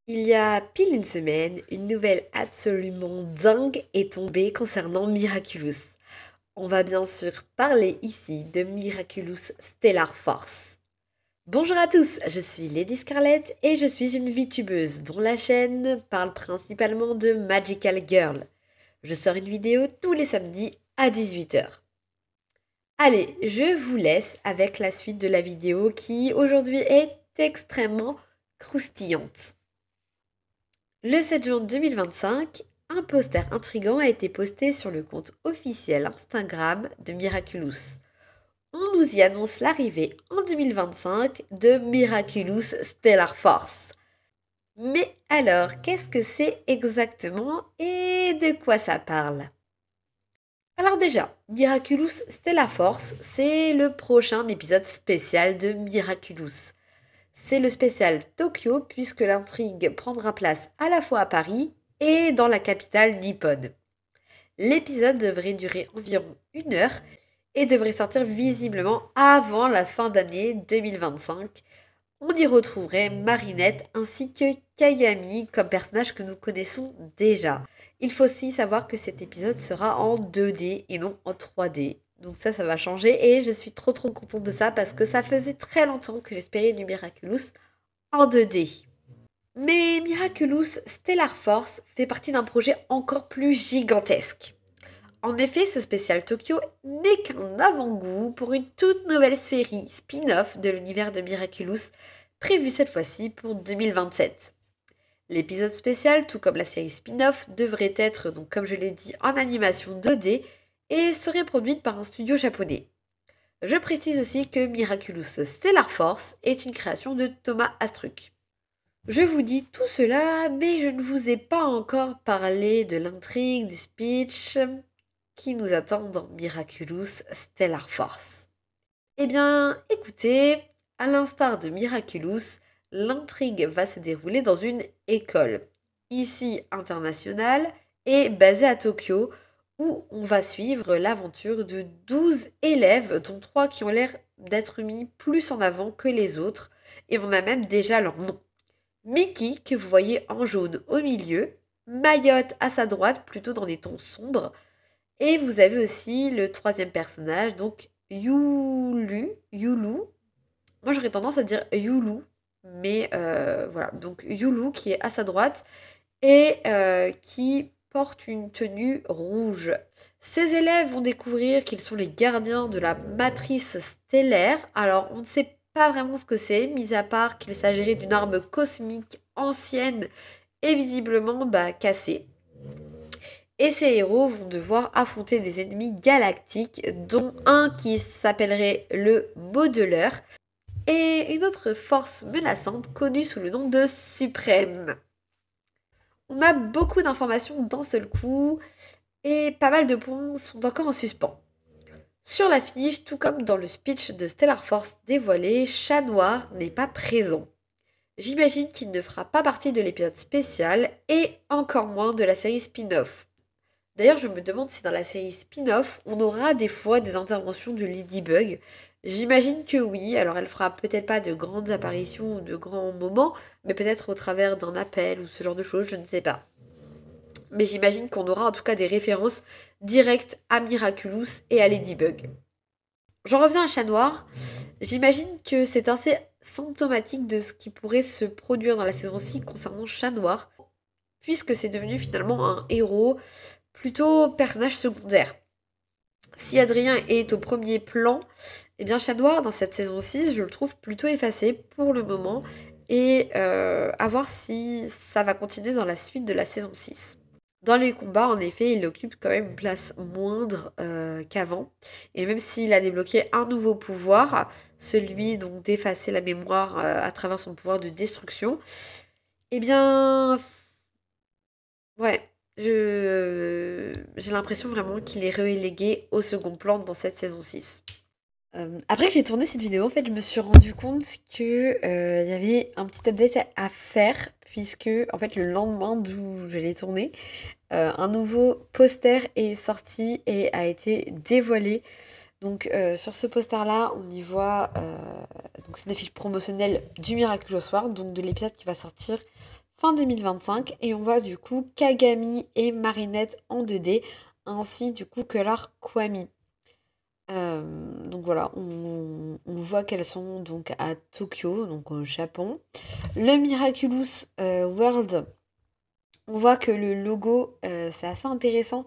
Il y a pile une semaine, une nouvelle absolument dingue est tombée concernant Miraculous. On va bien sûr parler ici de Miraculous Stellar Force. Bonjour à tous, je suis Lady Scarlett et je suis une VTubeuse dont la chaîne parle principalement de Magical Girl. Je sors une vidéo tous les samedis à 18h. Allez, je vous laisse avec la suite de la vidéo qui aujourd'hui est extrêmement croustillante. Le 7 juin 2025, un poster intrigant a été posté sur le compte officiel Instagram de Miraculous. On nous y annonce l'arrivée en 2025 de Miraculous Stellar Force. Mais alors, qu'est-ce que c'est exactement et de quoi ça parle? Alors déjà, Miraculous Stellar Force, c'est le prochain épisode spécial de Miraculous. C'est le spécial Tokyo puisque l'intrigue prendra place à la fois à Paris et dans la capitale nippone. L'épisode devrait durer environ 1 heure et devrait sortir visiblement avant la fin d'année 2025. On y retrouverait Marinette ainsi que Kagami comme personnages que nous connaissons déjà. Il faut aussi savoir que cet épisode sera en 2D et non en 3D. Donc ça va changer et je suis trop contente de ça parce que ça faisait très longtemps que j'espérais du Miraculous en 2D. Mais Miraculous Stellar Force fait partie d'un projet encore plus gigantesque. En effet, ce spécial Tokyo n'est qu'un avant-goût pour une toute nouvelle série spin-off de l'univers de Miraculous, prévue cette fois-ci pour 2027. L'épisode spécial, tout comme la série spin-off, devrait être, donc comme je l'ai dit, en animation 2D et serait produite par un studio japonais. Je précise aussi que Miraculous Stellar Force est une création de Thomas Astruc. Je vous dis tout cela, mais je ne vous ai pas encore parlé de l'intrigue, du speech qui nous attend dans Miraculous Stellar Force. Eh bien, écoutez, à l'instar de Miraculous, l'intrigue va se dérouler dans une école, ici internationale et basée à Tokyo, où on va suivre l'aventure de 12 élèves, dont 3 qui ont l'air d'être mis plus en avant que les autres, et on a même déjà leur nom. Mickey, que vous voyez en jaune au milieu, Mayotte à sa droite, plutôt dans des tons sombres, et vous avez aussi le troisième personnage, donc Yulu. Moi j'aurais tendance à dire Yulu, mais voilà, donc Yulu qui est à sa droite et qui porte une tenue rouge. Ces élèves vont découvrir qu'ils sont les gardiens de la matrice stellaire. Alors on ne sait pas vraiment ce que c'est, mis à part qu'il s'agirait d'une arme cosmique ancienne et visiblement cassée. Et ces héros vont devoir affronter des ennemis galactiques, dont un qui s'appellerait le Modeleur, et une autre force menaçante connue sous le nom de Suprême. On a beaucoup d'informations d'un seul coup, et pas mal de points sont encore en suspens. Sur l'affiche, tout comme dans le speech de Stellar Force dévoilé, Chat Noir n'est pas présent. J'imagine qu'il ne fera pas partie de l'épisode spécial, et encore moins de la série spin-off. D'ailleurs, je me demande si dans la série spin-off, on aura des fois des interventions de Ladybug. J'imagine que oui, alors elle fera peut-être pas de grandes apparitions ou de grands moments, mais peut-être au travers d'un appel ou ce genre de choses, je ne sais pas. Mais j'imagine qu'on aura en tout cas des références directes à Miraculous et à Ladybug. J'en reviens à Chat Noir. J'imagine que c'est assez symptomatique de ce qui pourrait se produire dans la saison 6 concernant Chat Noir, puisque c'est devenu finalement un héros plutôt personnage secondaire. Si Adrien est au premier plan, eh bien Chat Noir dans cette saison 6, je le trouve plutôt effacé pour le moment et à voir si ça va continuer dans la suite de la saison 6. Dans les combats, en effet, il occupe quand même une place moindre qu'avant. Et même s'il a débloqué un nouveau pouvoir, celui donc d'effacer la mémoire à travers son pouvoir de destruction, eh bien, ouais, j'ai l'impression vraiment qu'il est relégué au second plan dans cette saison 6. Après que j'ai tourné cette vidéo, en fait, je me suis rendu compte que il y avait un petit update à faire, puisque en fait le lendemain d'où je l'ai tourné, un nouveau poster est sorti et a été dévoilé. Donc sur ce poster-là, on y voit donc c'est une affiche promotionnelle du Miraculous World, donc de l'épisode qui va sortir fin 2025 et on voit du coup Kagami et Marinette en 2D ainsi du coup que leur Kwami. Donc voilà, on voit qu'elles sont donc à Tokyo, donc au Japon. Le Miraculous World, on voit que le logo, c'est assez intéressant.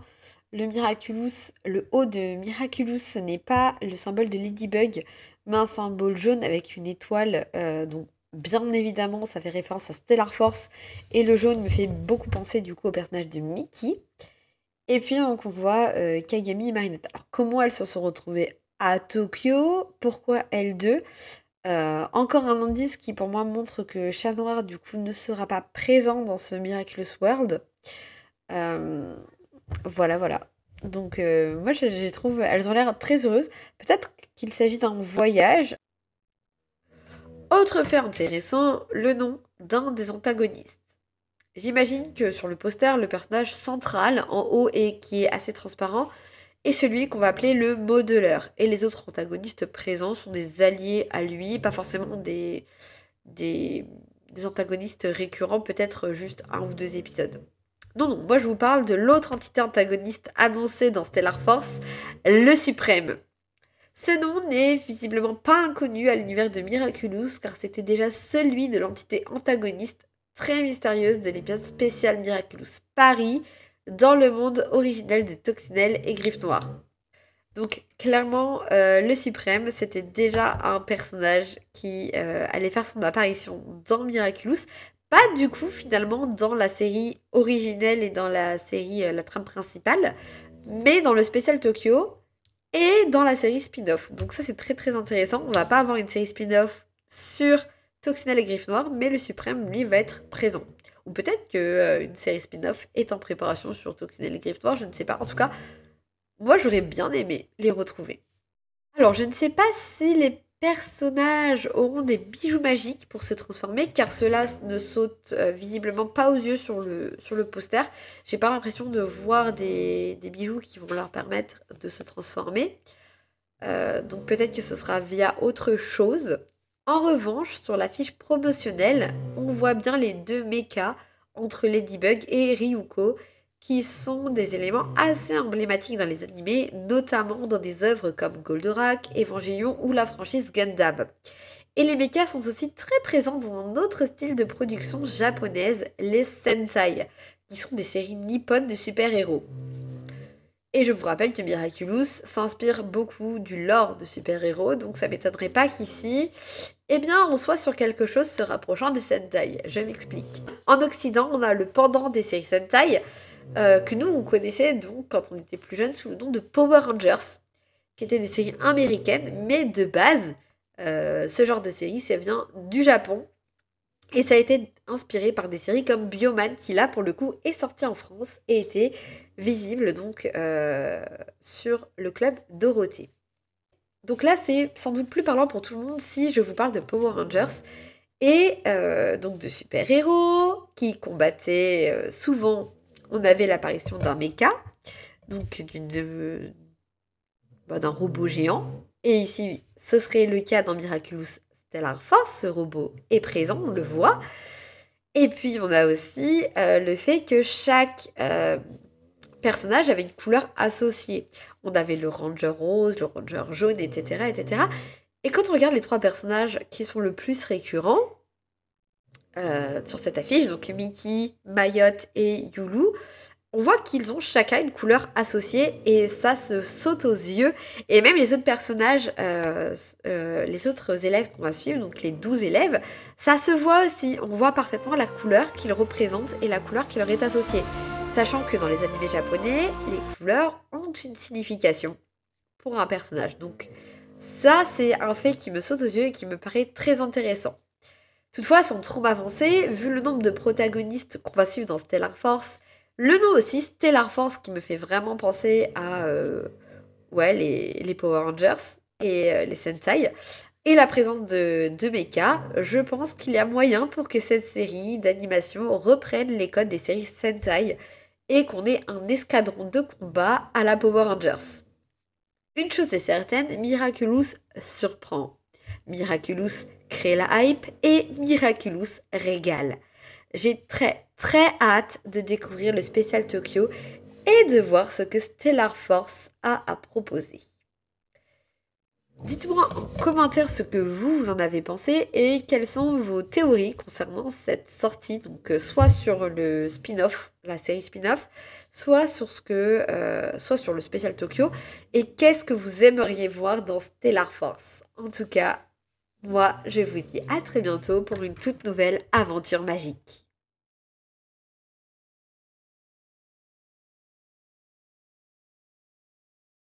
Le Miraculous, le haut de Miraculous, ce n'est pas le symbole de Ladybug, mais un symbole jaune avec une étoile. Donc bien évidemment, ça fait référence à Stellar Force. Et le jaune me fait beaucoup penser du coup au personnage de Mickey. Et puis donc on voit Kagami et Marinette. Alors comment elles se sont retrouvées à Tokyo? Pourquoi elles deux? Encore un indice qui pour moi montre que Chat Noir du coup ne sera pas présent dans ce Miraculous World. Euh, voilà. Donc moi je trouve elles ont l'air très heureuses. Peut-être qu'il s'agit d'un voyage. Autre fait intéressant, le nom d'un des antagonistes. J'imagine que sur le poster, le personnage central en haut et qui est assez transparent est celui qu'on va appeler le modeleur. Et les autres antagonistes présents sont des alliés à lui, pas forcément des, des antagonistes récurrents, peut-être juste un ou deux épisodes. Non, moi je vous parle de l'autre entité antagoniste annoncée dans Stellar Force, le Suprême. Ce nom n'est visiblement pas inconnu à l'univers de Miraculous car c'était déjà celui de l'entité antagoniste très mystérieuse de l'épisode spécial Miraculous Paris dans le monde originel de Toxinelle et Griffe Noire. Donc clairement, le Suprême, c'était déjà un personnage qui allait faire son apparition dans Miraculous. Pas du coup finalement dans la série originelle et dans la série, la trame principale, mais dans le spécial Tokyo et dans la série spin-off. Donc ça c'est très très intéressant. On va pas avoir une série spin-off sur Toxinelle et Griffe Noire, mais le Suprême lui va être présent. Ou peut-être que une série spin-off est en préparation sur Toxinelle et Griffe Noire, je ne sais pas. En tout cas, moi j'aurais bien aimé les retrouver. Alors je ne sais pas si les personnages auront des bijoux magiques pour se transformer, car cela ne saute visiblement pas aux yeux sur le poster. J'ai pas l'impression de voir des bijoux qui vont leur permettre de se transformer. Donc peut-être que ce sera via autre chose. En revanche, sur la fiche promotionnelle, on voit bien les deux mechas entre Ladybug et Ryuko, qui sont des éléments assez emblématiques dans les animés, notamment dans des œuvres comme Goldorak, Evangelion ou la franchise Gundam. Et les mechas sont aussi très présents dans un autre style de production japonaise, les Sentai, qui sont des séries nippones de super-héros. Et je vous rappelle que Miraculous s'inspire beaucoup du lore de super-héros, donc ça m'étonnerait pas qu'ici, eh bien, on soit sur quelque chose se rapprochant des Sentai. Je m'explique. En Occident, on a le pendant des séries Sentai, que nous, on connaissait donc quand on était plus jeune sous le nom de Power Rangers, qui étaient des séries américaines, mais de base, ce genre de série, ça vient du Japon. Et ça a été inspiré par des séries comme Bioman, qui là, pour le coup, est sorti en France et était visible donc sur le club Dorothée. Donc là, c'est sans doute plus parlant pour tout le monde si je vous parle de Power Rangers et donc de super-héros qui combattaient souvent. On avait l'apparition d'un mecha, donc d'un robot géant. Et ici, ce serait le cas dans Miraculous Stellar Force, ce robot est présent, on le voit. Et puis on a aussi le fait que chaque personnage avait une couleur associée. On avait le ranger rose, le ranger jaune, etc., etc. Et quand on regarde les trois personnages qui sont le plus récurrents sur cette affiche, donc Mickey, Mayotte et Yulu, on voit qu'ils ont chacun une couleur associée et ça se saute aux yeux. Et même les autres personnages, les autres élèves qu'on va suivre, donc les 12 élèves, ça se voit aussi. On voit parfaitement la couleur qu'ils représentent et la couleur qui leur est associée. Sachant que dans les animés japonais, les couleurs ont une signification pour un personnage. Donc ça, c'est un fait qui me saute aux yeux et qui me paraît très intéressant. Toutefois, sans trop m'avancer, vu le nombre de protagonistes qu'on va suivre dans Stellar Force, le nom aussi, Stellar Force, qui me fait vraiment penser à les Power Rangers et les Sentai, et la présence de mecha, je pense qu'il y a moyen pour que cette série d'animation reprenne les codes des séries Sentai et qu'on ait un escadron de combat à la Power Rangers. Une chose est certaine, Miraculous surprend. Miraculous crée la hype et Miraculous régale. J'ai très hâte de découvrir le spécial Tokyo et de voir ce que Stellar Force a à proposer. Dites-moi en commentaire ce que vous en avez pensé et quelles sont vos théories concernant cette sortie, donc soit sur le spin-off, la série spin-off, soit sur le spécial Tokyo, et qu'est-ce que vous aimeriez voir dans Stellar Force. En tout cas, moi, je vous dis à très bientôt pour une toute nouvelle aventure magique.